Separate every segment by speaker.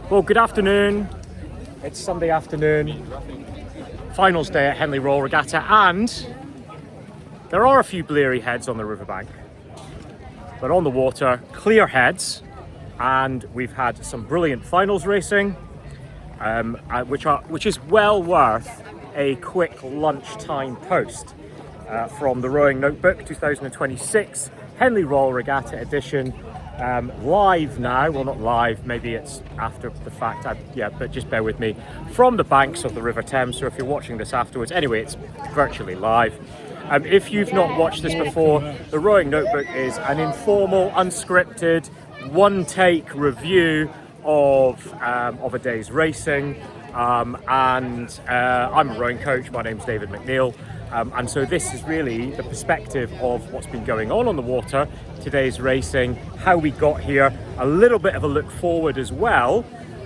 Speaker 1: Well, good afternoon. It's Sunday afternoon, finals day at Henley Royal Regatta, and there are a few bleary heads on the riverbank, but on the water, clear heads, and we've had some brilliant finals racing, which is well worth a quick lunchtime post from the Rowing Notebook 2026 Henley Royal Regatta edition. Live now, well not live, maybe it's after the fact, but just bear with me, from the banks of the River Thames, so if you're watching this afterwards, anyway, it's virtually live. If you've not watched this before, the Rowing Notebook is an informal, unscripted, one-take review of a day's racing, and I'm a rowing coach, my name's David McNeil. And so this is really the perspective of what's been going on the water, today's racing, how we got here, a little bit of a look forward as well,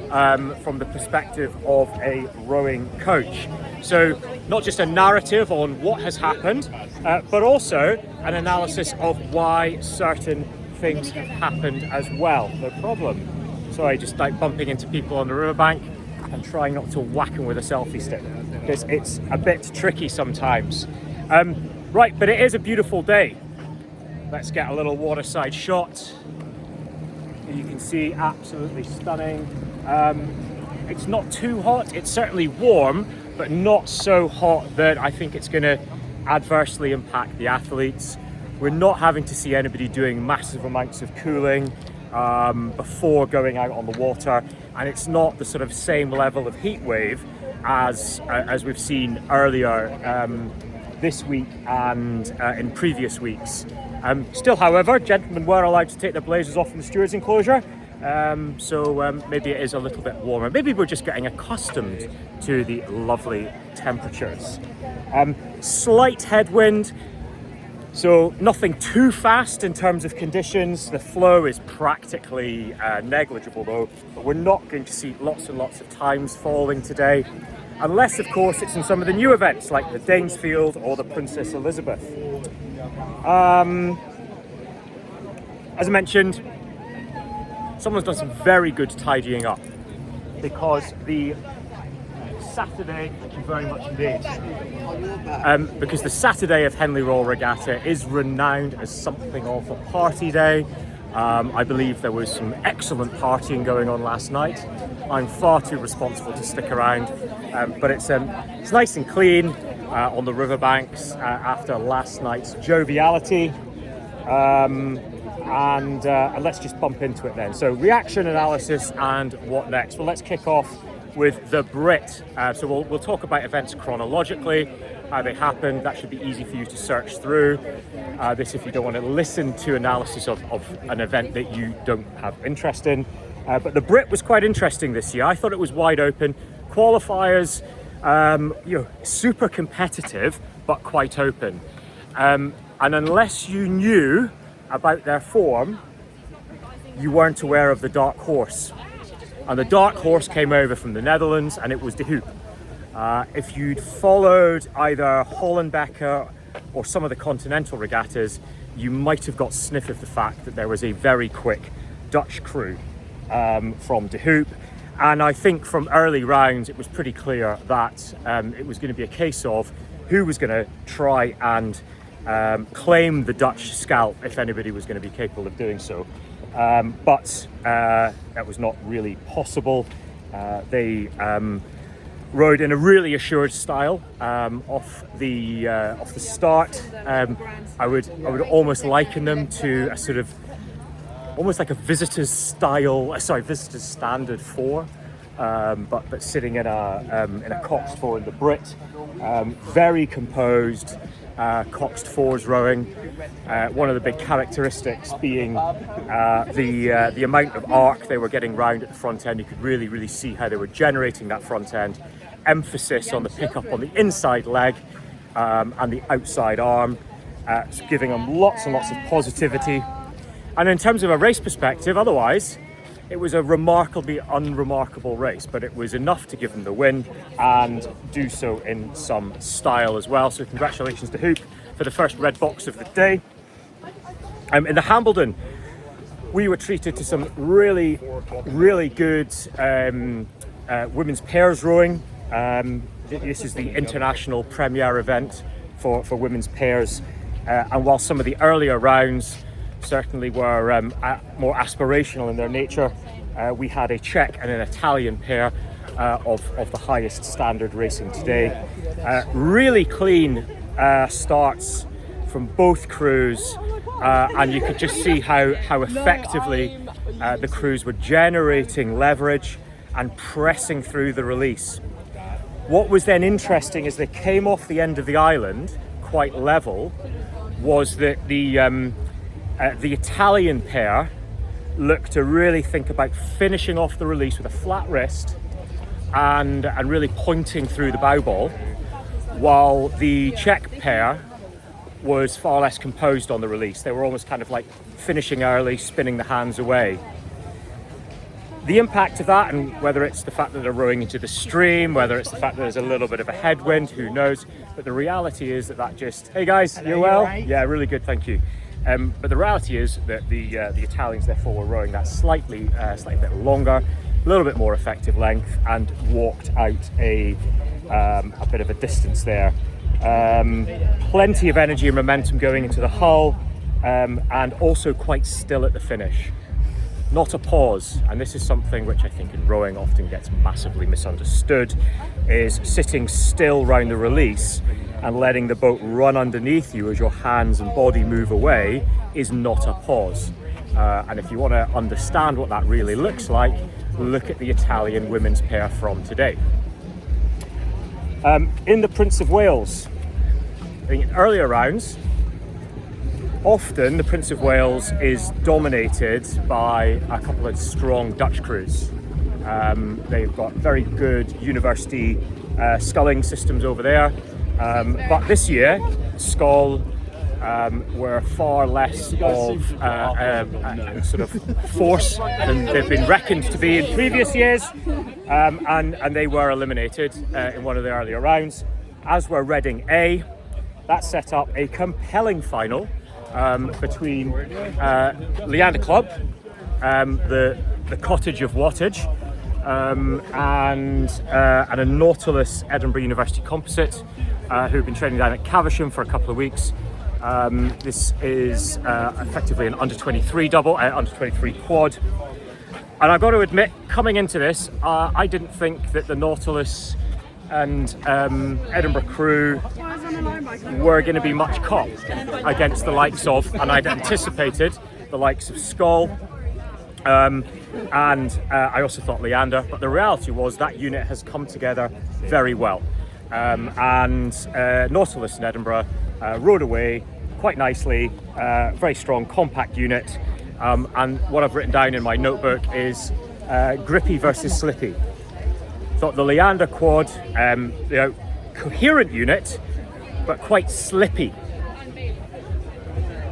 Speaker 1: from the perspective of a rowing coach. So not just a narrative on what has happened, but also an analysis of why certain things have happened as well. No problem. Sorry, just like bumping into people on the riverbank and trying not to whack them with a selfie stick, because it's a bit tricky sometimes. Right, but it is a beautiful day. Let's get a little waterside shot. You can see, absolutely stunning. It's not too hot, it's certainly warm, but not so hot that I think it's going to adversely impact the athletes. We're not having to see anybody doing massive amounts of cooling before going out on the water, and it's not the sort of same level of heat wave as we've seen earlier this week and in previous weeks. Still, however, gentlemen were allowed to take their blazers off in the stewards' enclosure, so maybe it is a little bit warmer. Maybe we're just getting accustomed to the lovely temperatures. Slight headwind. So nothing too fast in terms of conditions. The flow is practically negligible though, but we're not going to see lots and lots of times falling today, unless of course it's in some of the new events like the Danesfield or the Princess Elizabeth. As I mentioned, someone's done some very good tidying up, because the Saturday, thank you very much indeed, because the Saturday of Henley Royal Regatta is renowned as something of a party day. I believe there was some excellent partying going on last night. I'm far too responsible to stick around, but it's nice and clean on the riverbanks after last night's joviality. And let's just bump into it then. So reaction analysis and what next? Well, let's kick off with the Brit. So we'll talk about events chronologically, how they happened. That should be easy for you to search through. This if you don't want to listen to analysis of an event that you don't have interest in. But the Brit was quite interesting this year. I thought it was wide open. Qualifiers, super competitive, but quite open. And unless you knew about their form, you weren't aware of the dark horse. And the dark horse came over from the Netherlands, and it was De Hoop. If you'd followed either Hollenbecker or some of the continental regattas, you might have got sniff of the fact that there was a very quick Dutch crew from De Hoop. And I think from early rounds, it was pretty clear that it was going to be a case of who was going to try and claim the Dutch scalp, if anybody was going to be capable of doing so. But that was not really possible. They rode in a really assured style off the start. I would almost liken them to a sort of almost like a visitor's standard four, but sitting in a coxed four in the Brit. Very composed. Coxed fours rowing. One of the big characteristics being the amount of arc they were getting round at the front end. You could really see how they were generating that front end. Emphasis on the pickup on the inside leg and the outside arm, giving them lots and lots of positivity. And in terms of a race perspective, otherwise, it was a remarkably unremarkable race, but it was enough to give them the win and do so in some style as well. So congratulations to Hoop for the first red box of the day. In the Hambledon, we were treated to some really, really good women's pairs rowing. This is the international premier event for women's pairs. And while some of the earlier rounds certainly were more aspirational in their nature, we had a Czech and an Italian pair of the highest standard racing today. Really clean starts from both crews, and you could just see how effectively the crews were generating leverage and pressing through the release. What was then interesting as they came off the end of the island, quite level, was that the Italian pair looked to really think about finishing off the release with a flat wrist and really pointing through the bow ball, while the Czech pair was far less composed on the release. They were almost kind of like finishing early, spinning the hands away. The impact of that, and whether it's the fact that they're rowing into the stream, whether it's the fact that there's a little bit of a headwind, who knows? But the reality is that just, hey guys, you're well? Right? Yeah, really good, thank you. But the reality is that the Italians therefore were rowing that slightly bit longer, a little bit more effective length, and walked out a bit of a distance there. Plenty of energy and momentum going into the hull, and also quite still at the finish. Not a pause, and this is something which I think in rowing often gets massively misunderstood, is sitting still round the release and letting the boat run underneath you as your hands and body move away is not a pause. And if you want to understand what that really looks like, look at the Italian women's pair from today. In the Prince of Wales, in earlier rounds, often the Prince of Wales is dominated by a couple of strong Dutch crews. They've got very good university sculling systems over there, but this year Scull were far less of sort of force than they've been reckoned to be in previous years, and they were eliminated in one of the earlier rounds, as were Reading A. That set up a compelling final between Leander Club, the Cottage of Wattage, and a Nautilus Edinburgh University Composite, who've been training down at Caversham for a couple of weeks. This is effectively an under-23 double, under-23 quad. And I've got to admit, coming into this, I didn't think that the Nautilus and Edinburgh crew were going to be much cop against the likes of, and I'd anticipated, the likes of Scull, and I also thought Leander, but the reality was that unit has come together very well. And Nautilus and Edinburgh rode away quite nicely, very strong, compact unit, and what I've written down in my notebook is grippy versus slippy. Thought the Leander quad, coherent unit, but quite slippy.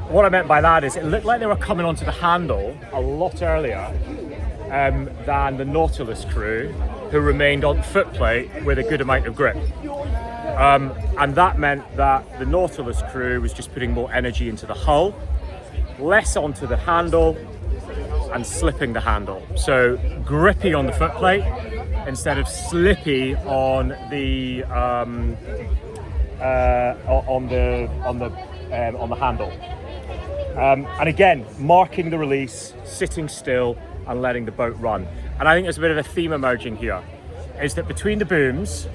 Speaker 1: What I meant by that is it looked like they were coming onto the handle a lot earlier than the Nautilus crew, who remained on footplate with a good amount of grip. And that meant that the Nautilus crew was just putting more energy into the hull, less onto the handle, and slipping the handle. So grippy on the footplate instead of slippy on the handle. And again, marking the release, sitting still, and letting the boat run. And I think there's a bit of a theme emerging here, is that between the booms,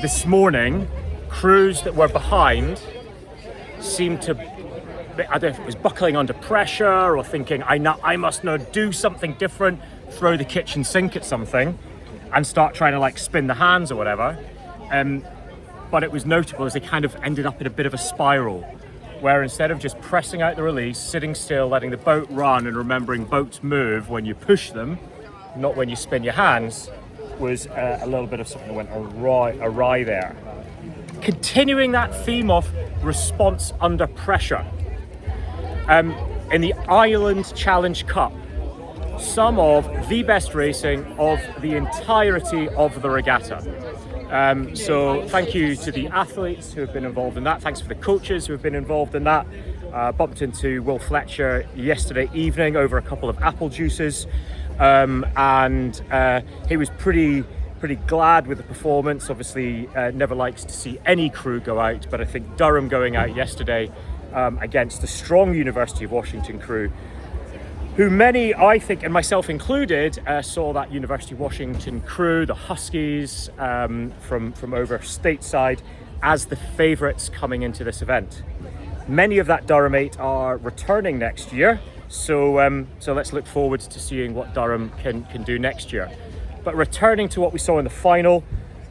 Speaker 1: this morning, crews that were behind seemed to, I don't know if it was buckling under pressure or thinking, I must now do something different, throw the kitchen sink at something and start trying to like spin the hands or whatever. But it was notable as they kind of ended up in a bit of a spiral, where instead of just pressing out the release, sitting still, letting the boat run and remembering boats move when you push them, not when you spin your hands, was a little bit of something that went awry there. Continuing that theme of response under pressure, in the Ireland Challenge Cup, some of the best racing of the entirety of the regatta. So thank you to the athletes who have been involved in that. Thanks for the coaches who have been involved in that. Bumped into Will Fletcher yesterday evening over a couple of apple juices, and he was pretty glad with the performance. Obviously, never likes to see any crew go out, but I think Durham going out yesterday against the strong University of Washington crew, who many, I think, and myself included, saw that University of Washington crew, the Huskies from over stateside, as the favourites coming into this event. Many of that Durham 8 are returning next year, so let's look forward to seeing what Durham can do next year. But returning to what we saw in the final,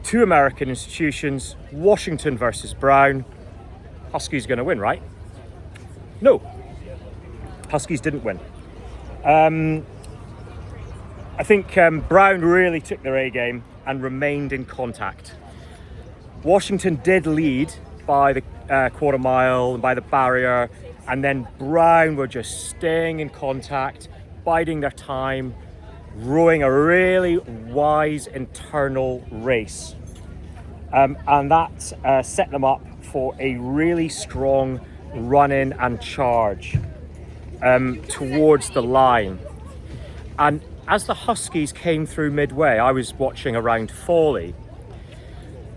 Speaker 1: two American institutions, Washington versus Brown. Huskies going to win, right? No, Huskies didn't win. I think Brown really took their A game and remained in contact. Washington did lead by the quarter mile and by the barrier, and then Brown were just staying in contact, biding their time, rowing a really wise internal race, and that set them up for a really strong run-in and charge towards the line. And as the Huskies came through midway, I was watching around Foley.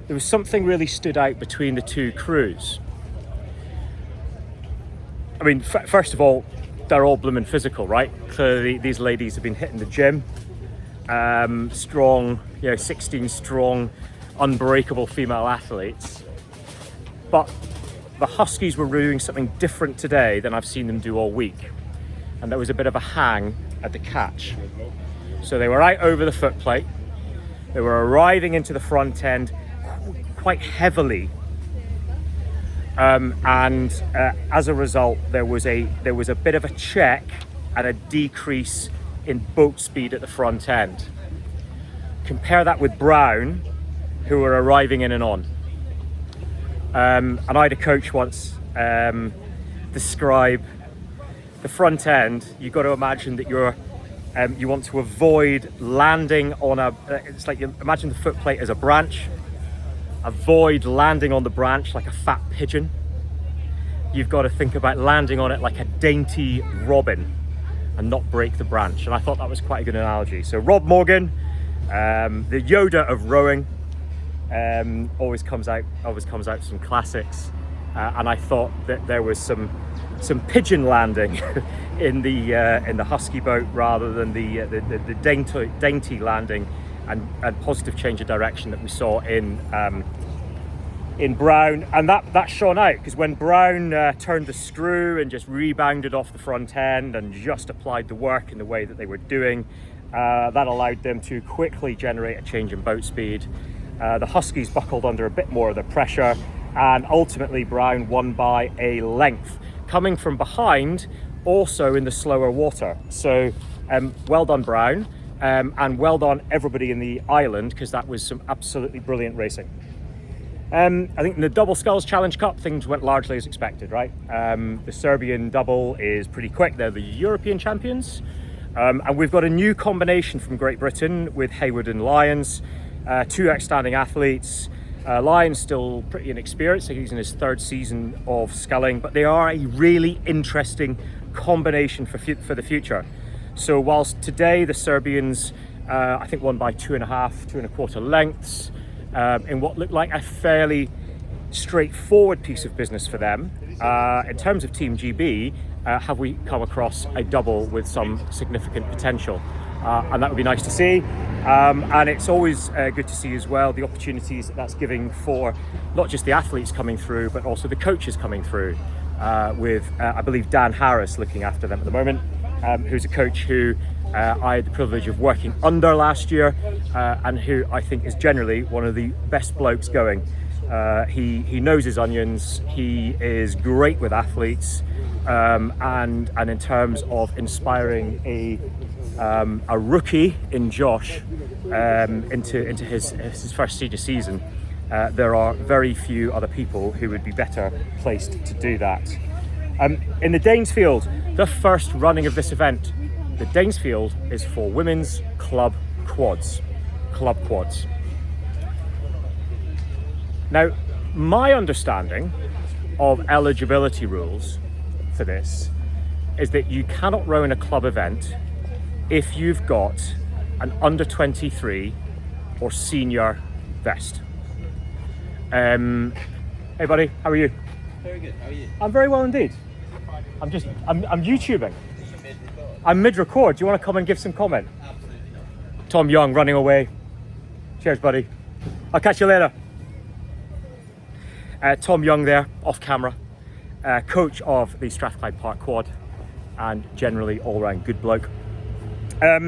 Speaker 1: There was something really stood out between the two crews. I mean, first of all, they're all blooming physical, right? Clearly, these ladies have been hitting the gym. Strong, 16 strong, unbreakable female athletes. But the Huskies were doing something different today than I've seen them do all week. And there was a bit of a hang at the catch. So they were out over the footplate. They were arriving into the front end quite heavily, and as a result, there was a bit of a check and a decrease in boat speed at the front end. Compare that with Brown, who were arriving in and on. And I had a coach once describe the front end. You've got to imagine that you want to avoid landing on it's like you imagine the footplate as a branch. Avoid landing on the branch like a fat pigeon. You've got to think about landing on it like a dainty robin and not break the branch. And I thought that was quite a good analogy. So Rob Morgan, the Yoda of rowing, always comes out some classics. And I thought that there was some pigeon landing in the Husky boat rather than the dainty landing and positive change of direction that we saw in Brown, and that shone out because when Brown turned the screw and just rebounded off the front end and just applied the work in the way that they were doing, that allowed them to quickly generate a change in boat speed. The Huskies buckled under a bit more of the pressure, and ultimately Brown won by a length, coming from behind, also in the slower water. So well done, Brown. And well done everybody in the island, because that was some absolutely brilliant racing. I think in the Double Sculls Challenge Cup, things went largely as expected, right? The Serbian double is pretty quick. They're the European champions. And we've got a new combination from Great Britain with Hayward and Lyons, two outstanding athletes. Lyons still pretty inexperienced. I think he's in his third season of sculling, but they are a really interesting combination for the future. So whilst today the Serbians, I think, won by 2.25 lengths in what looked like a fairly straightforward piece of business for them, in terms of Team GB, have we come across a double with some significant potential? And that would be nice to see. And it's always good to see as well the opportunities that's giving for not just the athletes coming through, but also the coaches coming through, with, I believe, Dan Harris looking after them at the moment. Who's a coach who I had the privilege of working under last year, and who I think is generally one of the best blokes going. He knows his onions. He is great with athletes, and in terms of inspiring a rookie in Josh into his first senior season, there are very few other people who would be better placed to do that. In the Danesfield, the first running of this event, the Danesfield is for women's club quads. Now, my understanding of eligibility rules for for this is that you cannot row in a club event if you've got an under 23 or senior vest. Hey buddy, how are you?
Speaker 2: Very good, how are you?
Speaker 1: I'm very well indeed. I'm YouTubing. I'm mid-record. Do you want to come and give some comment?
Speaker 2: Absolutely not.
Speaker 1: Tom Young running away. Cheers, buddy. I'll catch you later. Tom Young there, off camera. Coach of the Strathclyde Park Quad and generally all-round good bloke. I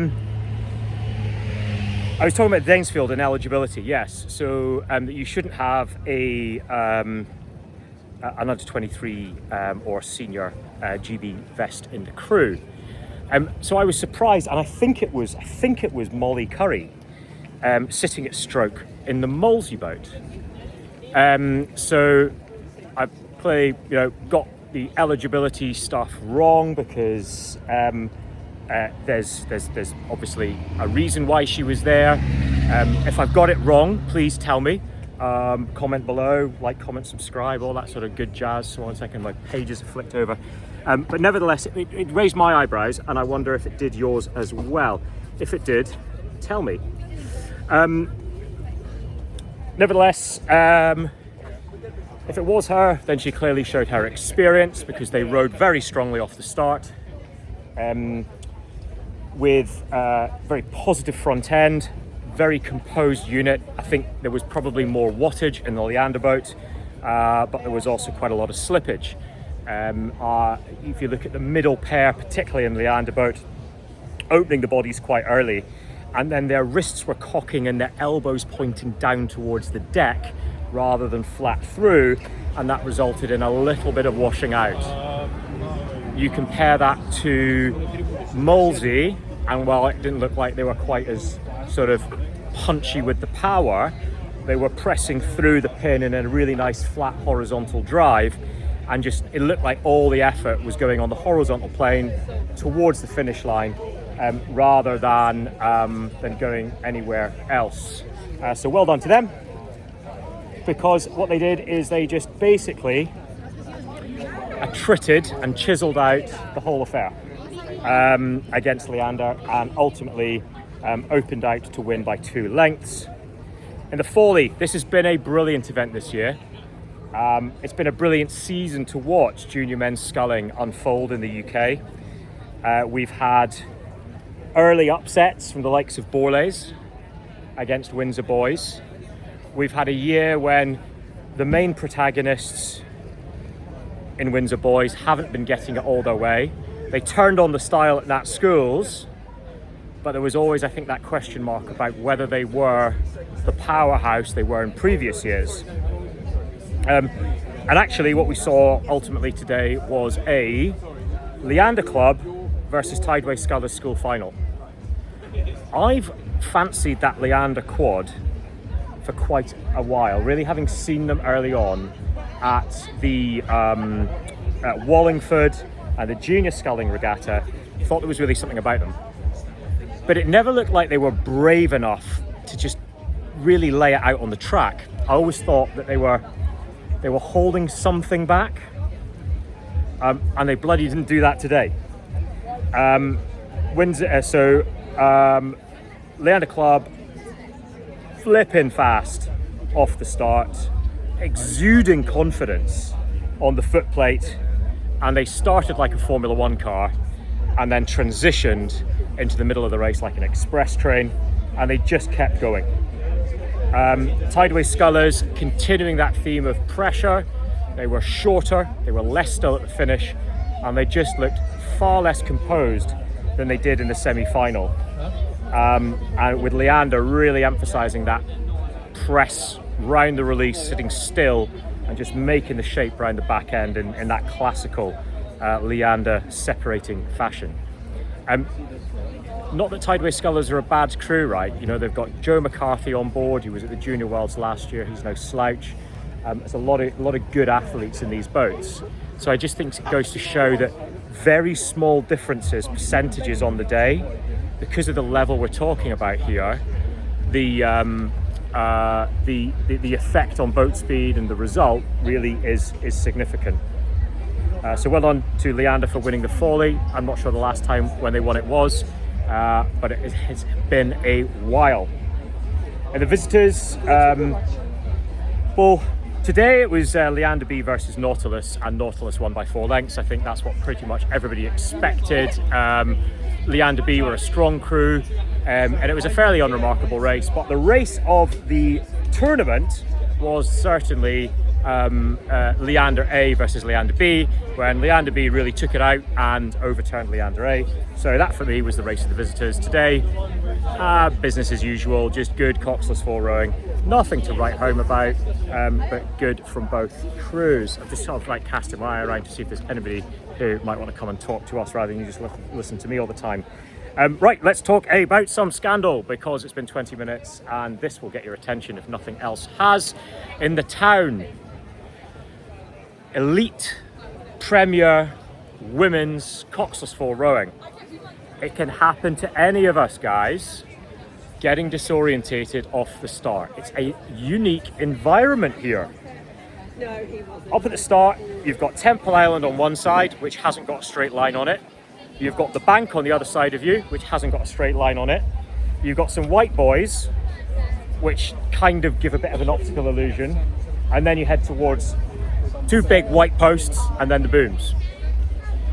Speaker 1: was talking about Danesfield and eligibility, yes. So that you shouldn't have an under 23 or senior GB vest in the crew. So I was surprised, and I think it was Molly Curry sitting at stroke in the Molesey boat. So I got the eligibility stuff wrong because there's obviously a reason why she was there. If I've got it wrong, please tell me. Comment below, like, comment, subscribe, all that sort of good jazz. So 1 second, my pages are flicked over. But nevertheless, it raised my eyebrows, and I wonder if it did yours as well. If it did, tell me. Nevertheless, if it was her, then she clearly showed her experience because they rode very strongly off the start. With a very positive front end, very composed unit. I think there was probably more wattage in the Leander boat, but there was also quite a lot of slippage. If you look at the middle pair, particularly in the Leander boat, opening the bodies quite early, and then their wrists were cocking and their elbows pointing down towards the deck rather than flat through, and that resulted in a little bit of washing out. You compare that to Molesey, and while it didn't look like they were quite as sort of punchy with the power, they were pressing through the pin in a really nice flat horizontal drive, and just it looked like all the effort was going on the horizontal plane towards the finish line rather than going anywhere else. So well done to them, because what they did is they just basically attritted and chiseled out the whole affair against Leander, and ultimately opened out to win by 2 lengths. In the Foley, this has been a brilliant event this year. It's been a brilliant season to watch junior men's sculling unfold in the UK. We've had early upsets from the likes of Borlase against Windsor boys. We've had a year when the main protagonists in Windsor boys haven't been getting it all their way. They turned on the style at Nat Schools, but there was always, I think, that question mark about whether they were the powerhouse they were in previous years. And actually what we saw ultimately today was a Leander Club versus Tideway Scullers School final. I've fancied that Leander quad for quite a while, really, having seen them early on at the at Wallingford and the junior sculling regatta. Thought there was really something about them, but it never looked like they were brave enough to just really lay it out on the track. I always thought that they were holding something back, and they bloody didn't do that today. Leander Club flipping fast off the start, exuding confidence on the footplate, and they started like a Formula One car and then transitioned into the middle of the race like an express train, and they just kept going. Tideway Scullers continuing that theme of pressure. They were shorter, they were less still at the finish, and they just looked far less composed than they did in the semi-final. And with Leander really emphasising that press round the release, sitting still and just making the shape round the back end in that classical Leander separating fashion. Not that Tideway Scullers are a bad crew, right? You know, they've got Joe McCarthy on board, who was at the Junior Worlds last year. He's no slouch. There's a lot of good athletes in these boats. So I just think it goes to show that very small differences, percentages on the day, because of the level we're talking about here, the effect on boat speed and the result really is significant. So well done to Leander for winning the Foley. I'm not sure the last time when they won it was, but it has been a while. And the visitors, well, today it was Leander B versus Nautilus, and Nautilus won by 4 lengths. I think that's what pretty much everybody expected. Leander B were a strong crew, and it was a fairly unremarkable race. But the race of the tournament was certainly Leander A versus Leander B, when Leander B really took it out and overturned Leander A. So that for me was the race of the visitors today. Business as usual, just good coxless 4 rowing. Nothing to write home about, but good from both crews. I've just sort of like casting my eye around to see if there's anybody who might want to come and talk to us rather than you just listen to me all the time. Right, let's talk about some scandal, because it's been 20 minutes and this will get your attention if nothing else has. In the town, elite premier women's coxless 4 rowing. It can happen to any of us, guys, getting disorientated off the start. It's a unique environment here.
Speaker 3: No, he wasn't.
Speaker 1: Up at the start, you've got Temple Island on one side, which hasn't got a straight line on it. You've got the bank on the other side of you, which hasn't got a straight line on it. You've got some white boys, which kind of give a bit of an optical illusion. And then you head towards 2 big white posts and then the booms.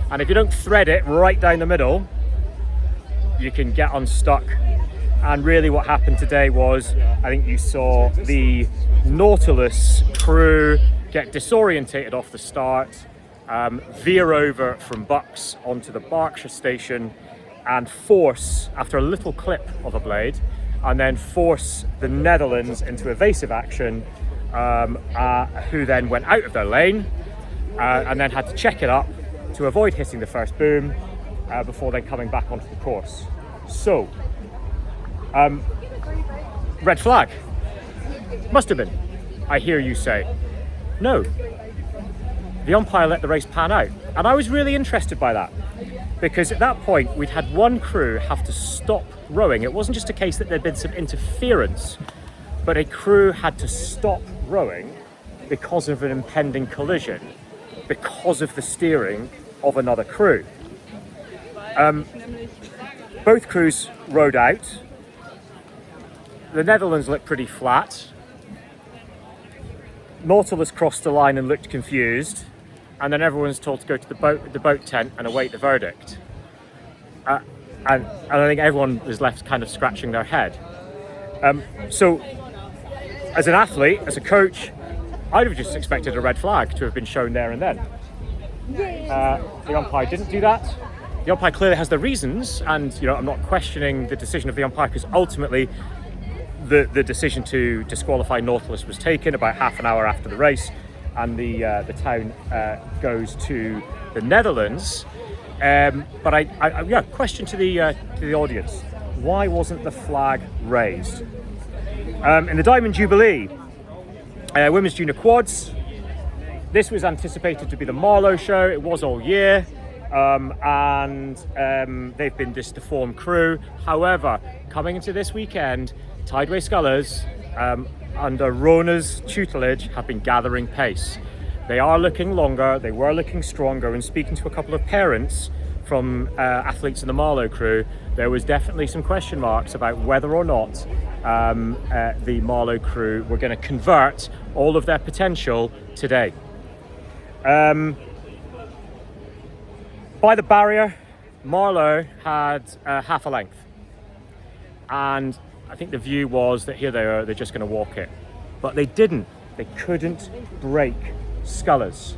Speaker 1: And if you don't thread it right down the middle, you can get unstuck. And really what happened today was, I think you saw the Nautilus crew get disorientated off the start, veer over from Bucks onto the Berkshire station and force, after a little clip of a blade, and then force the Netherlands into evasive action, who then went out of their lane and then had to check it up to avoid hitting the first boom before then coming back onto the course. So, red flag. Must have been, I hear you say. No. The umpire let the race pan out. And I was really interested by that, because at that point we'd had one crew have to stop rowing. It wasn't just a case that there'd been some interference, but a crew had to stop rowing because of an impending collision, because of the steering of another crew. Both crews rowed out. The Netherlands looked pretty flat. Nautilus crossed the line and looked confused, and then everyone's told to go to the boat tent and await the verdict. And I think everyone was left kind of scratching their head. So, as an athlete, as a coach, I'd have just expected a red flag to have been shown there and then. The umpire didn't do that. The umpire clearly has the reasons, and I'm not questioning the decision of the umpire, because ultimately the decision to disqualify Nautilus was taken about half an hour after the race, and the town goes to the Netherlands. But I question to the audience: why wasn't the flag raised? In the Diamond Jubilee, Women's Junior Quads, this was anticipated to be the Marlow show. It was all year, and they've been this deformed crew. However, coming into this weekend, Tideway Scullers, under Rona's tutelage, have been gathering pace. They are looking longer, they were looking stronger, and speaking to a couple of parents from athletes in the Marlow crew, there was definitely some question marks about whether or not the Marlow crew were going to convert all of their potential today. By the barrier, Marlow had half a length, and I think the view was that here they are, they're just going to walk it. But they didn't. They couldn't break Scullers.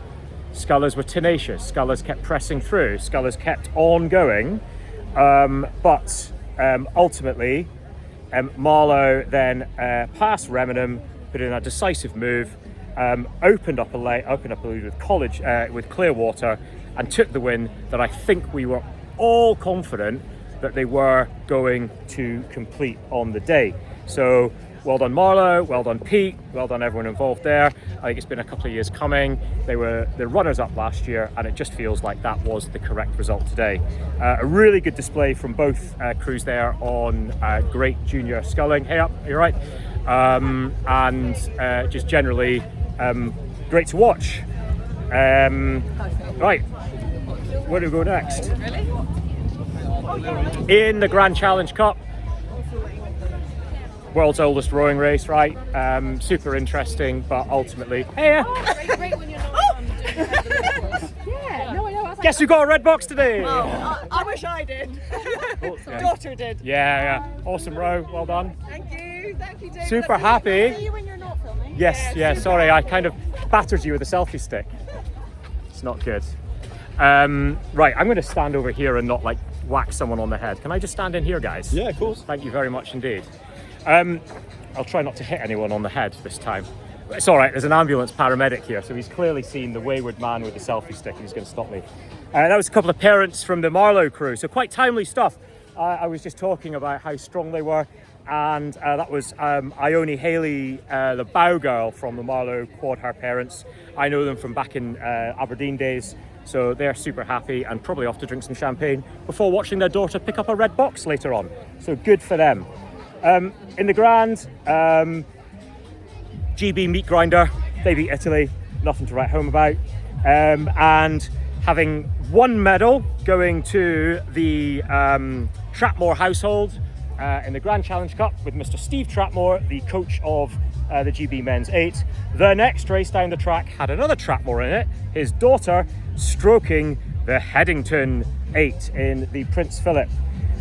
Speaker 1: Scullers were tenacious. Scullers kept pressing through. Scullers kept on going. But ultimately, Marlow then passed Remenham, put in a decisive move, opened up a lead with Clearwater, and took the win that I think we were all confident that they were going to complete on the day. So well done Marlow, well done Pete, well done everyone involved there. I think it's been a couple of years coming. They were the runners-up last year, and it just feels like that was the correct result today. A really good display from both crews there on great junior sculling. Hey up, you're right. And just generally great to watch. Right, where do we go next? In the Grand Challenge Cup, world's oldest rowing race, right? Super interesting, but ultimately, hey,
Speaker 3: Great when you're not doing yeah, no, I know.
Speaker 1: guess who got a red box today?
Speaker 3: I wish I did. Daughter did.
Speaker 1: Yeah, awesome row, well done.
Speaker 3: Thank you, David.
Speaker 1: Super happy.
Speaker 3: See you when you're not filming.
Speaker 1: Yes, yeah, sorry, I kind of battered you with a selfie stick. It's not good. Right, I'm going to stand over here and not like whack someone on the head. Can I just stand in here, guys?
Speaker 2: Yeah, of course.
Speaker 1: Thank you very much indeed. I'll try not to hit anyone on the head this time. It's all right, there's an ambulance paramedic here, so he's clearly seen the wayward man with the selfie stick and he's going to stop me. That was a couple of parents from the Marlow crew, so quite timely stuff. I was just talking about how strong they were, and that was Ione Haley, the bow girl from the Marlow quad her parents. I know them from back in Aberdeen days, so they're super happy and probably off to drink some champagne before watching their daughter pick up a red box later on. So good for them. In the Grand, GB meat grinder, they beat Italy, nothing to write home about. And having one medal going to the Trapmore household in the Grand Challenge Cup with Mr. Steve Trapmore, the coach of the GB Men's 8. The next race down the track had another Trapmore in it, his daughter stroking the Headington 8 in the Prince Philip.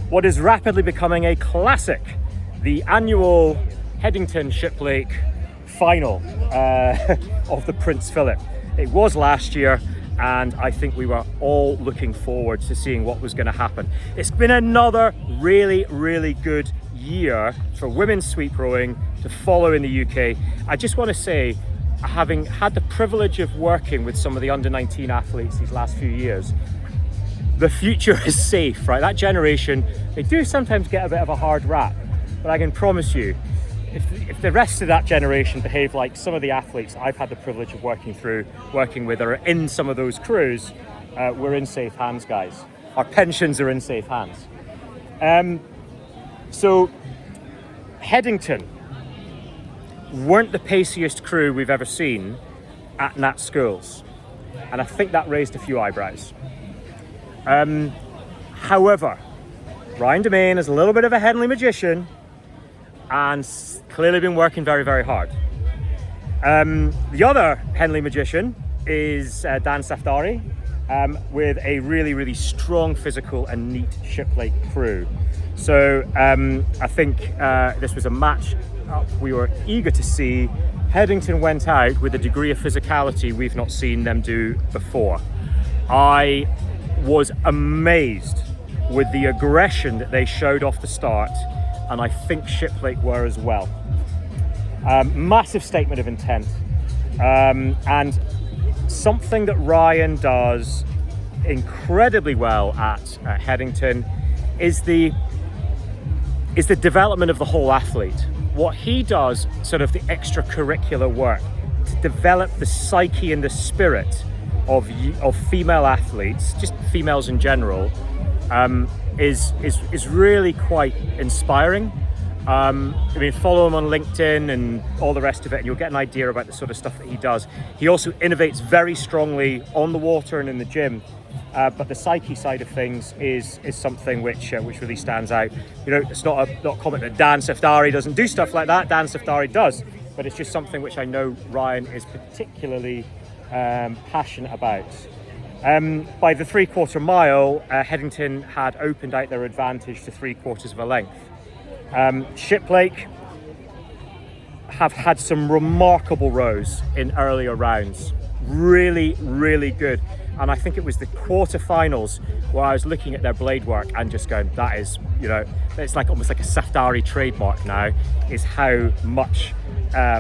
Speaker 1: What is rapidly becoming a classic, the annual Headington Shiplake final of the Prince Philip. It was last year, and I think we were all looking forward to seeing what was going to happen. It's been another really, really good year for women's sweep rowing to follow in the UK. I just want to say, having had the privilege of working with some of the under-19 athletes these last few years, the future is safe, right? That generation, they do sometimes get a bit of a hard rap, but I can promise you, if the rest of that generation behave like some of the athletes I've had the privilege of working with or are in some of those crews, we're in safe hands, guys. Our pensions are in safe hands. So Headington weren't the paciest crew we've ever seen at Nat Schools, and I think that raised a few eyebrows. However, Ryan Demain is a little bit of a Henley magician and clearly been working very, very hard. The other Henley magician is Dan Safdari, with a really, really strong physical and neat Shiplake crew. So I think this was a match we were eager to see. Headington went out with a degree of physicality we've not seen them do before. I was amazed with the aggression that they showed off the start, and I think Shiplake were as well. Massive statement of intent, and something that Ryan does incredibly well at Headington is the development of the whole athlete. What he does, sort of the extracurricular work to develop the psyche and the spirit of female athletes, just females in general, is really quite inspiring. I mean, follow him on LinkedIn and all the rest of it, and you'll get an idea about the sort of stuff that he does. He also innovates very strongly on the water and in the gym, but the psyche side of things is something which really stands out. You know, it's not a comment that Dan Safdari doesn't do stuff like that. Dan Safdari does, but it's just something which I know Ryan is particularly passionate about. By the 3/4 mile, Headington had opened out their advantage to 3/4 of a length. Shiplake have had some remarkable rows in earlier rounds. Really, really good. And I think it was the quarterfinals where I was looking at their blade work and just going, that is, you know, it's like almost like a Safdari trademark now, is how much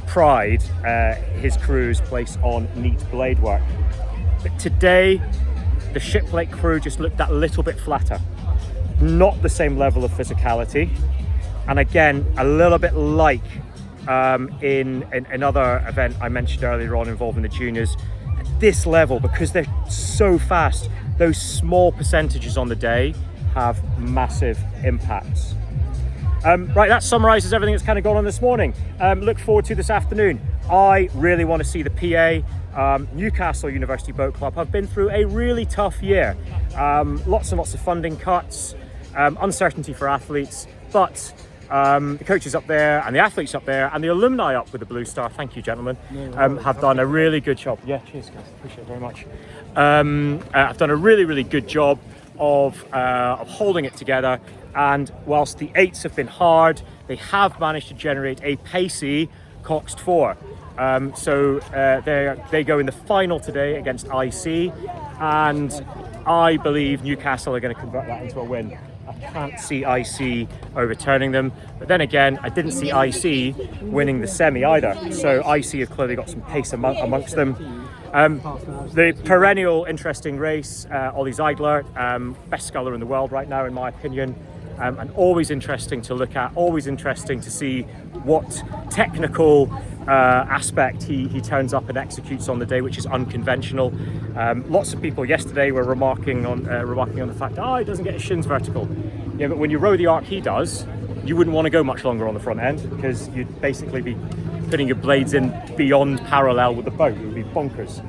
Speaker 1: pride his crews place on neat blade work. But today, the Shiplake crew just looked that little bit flatter. Not the same level of physicality. And again, a little bit like in another event I mentioned earlier on involving the juniors, at this level, because they're so fast, those small percentages on the day have massive impacts. Right, that summarises everything that's kind of gone on this morning. Look forward to this afternoon. I really want to see the PA. Newcastle University Boat Club have been through a really tough year. Lots and lots of funding cuts, uncertainty for athletes, but the coaches up there and the athletes up there and the alumni up with the Blue Star, thank you gentlemen, have done a really good job. Yeah, cheers guys, appreciate it very much. Have done a really good job of holding it together, and whilst the 8s have been hard, they have managed to generate a pacey Coxed 4. So they go in the final today against IC, and I believe Newcastle are going to convert that into a win. I can't see IC overturning them, but then again, I didn't see IC winning the semi either, so IC have clearly got some pace amongst them. The perennial interesting race, Ollie Zeidler, best sculler in the world right now in my opinion, and always interesting to look at, always interesting to see what technical aspect he turns up and executes on the day, which is unconventional. Lots of people yesterday were remarking on the fact, he doesn't get his shins vertical. Yeah, but when you row the arc he does, you wouldn't want to go much longer on the front end, because you'd basically be putting your blades in beyond parallel with the boat. It would be bonkers.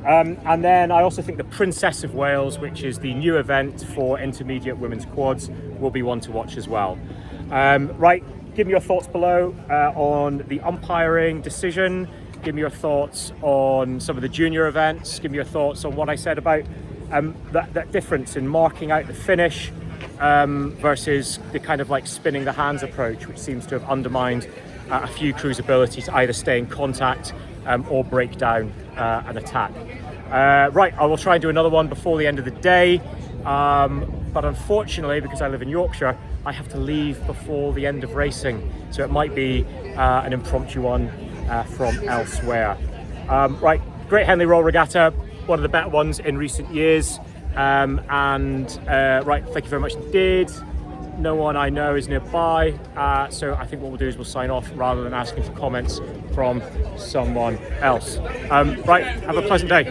Speaker 1: And then I also think the Princess of Wales, which is the new event for intermediate women's quads, will be one to watch as well. Right, give me your thoughts below on the umpiring decision. Give me your thoughts on some of the junior events. Give me your thoughts on what I said about that difference in marking out the finish versus the kind of like spinning the hands approach, which seems to have undermined a few crews' ability to either stay in contact or break down an attack. Right, I will try and do another one before the end of the day, but unfortunately, because I live in Yorkshire, I have to leave before the end of racing, so it might be an impromptu one from elsewhere. Right, Great Henley Royal Regatta, one of the better ones in recent years, right, thank you very much indeed. No one I know is nearby, so I think what we'll do is we'll sign off rather than asking for comments from someone else. Right, have a pleasant day.